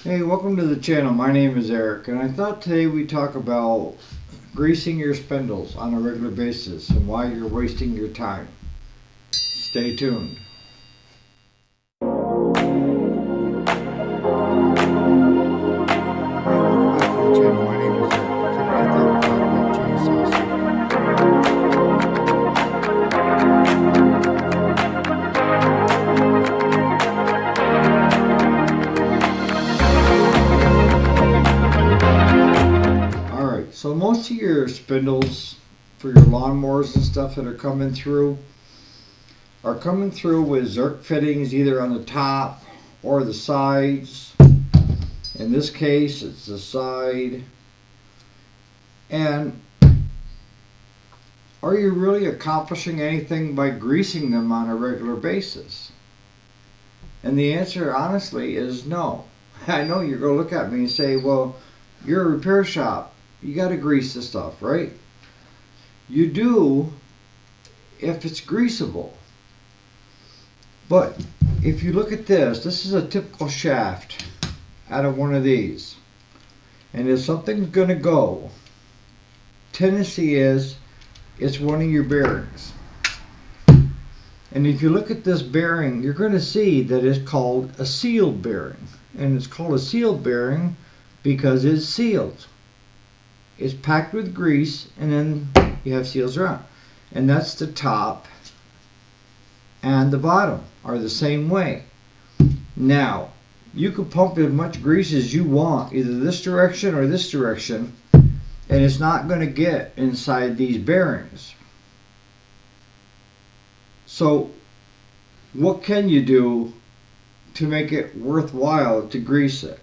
Hey, welcome to the channel. My name is Eric, and I thought today we'd talk about greasing your spindles on a regular basis and why you're wasting your time. Stay tuned. Alright, so most of your spindles for your lawnmowers and stuff that are coming through with zerk fittings either on the top or the sides. In this case, it's the side. And are you really accomplishing anything by greasing them on a regular basis? And the answer, honestly, is no. I know you're going to look at me and say, well, you're a repair shop. You got to grease this stuff, right? You do if it's greasable. But if you look at this is a typical shaft out of one of these. And if something's going to go, tendency is it's one of your bearings. And if you look at this bearing, you're going to see that it's called a sealed bearing. And it's called a sealed bearing because it's sealed. It's packed with grease, and then you have seals around. And that's the top and the bottom are the same way. Now, you can pump as much grease as you want, either this direction or this direction, and it's not going to get inside these bearings. So what can you do to make it worthwhile to grease it?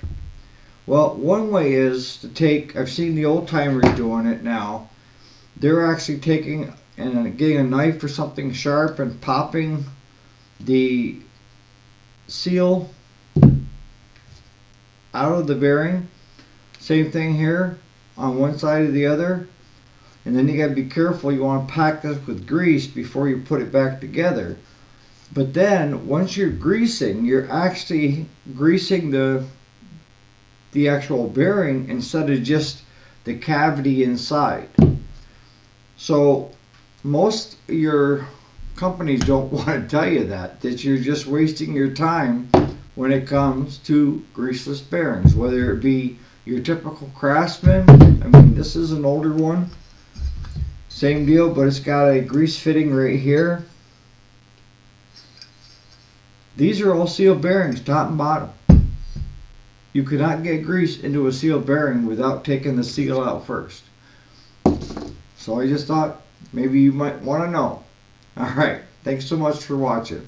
Well, one way is to take, I've seen the old timers doing it now. They're actually taking and getting a knife or something sharp and popping the seal out of the bearing. Same thing here on one side or the other. And then you got to be careful. You want to pack this with grease before you put it back together. But then once you're greasing, you're actually greasing the actual bearing instead of just the cavity inside. So most of your companies don't want to tell you that you're just wasting your time when it comes to greaseless bearings, whether it be your typical Craftsman. I mean, this is an older one. Same deal, but it's got a grease fitting right here. These are all sealed bearings, top and bottom. You cannot get grease into a sealed bearing without taking the seal out first. So I just thought maybe you might want to know. Alright, thanks so much for watching.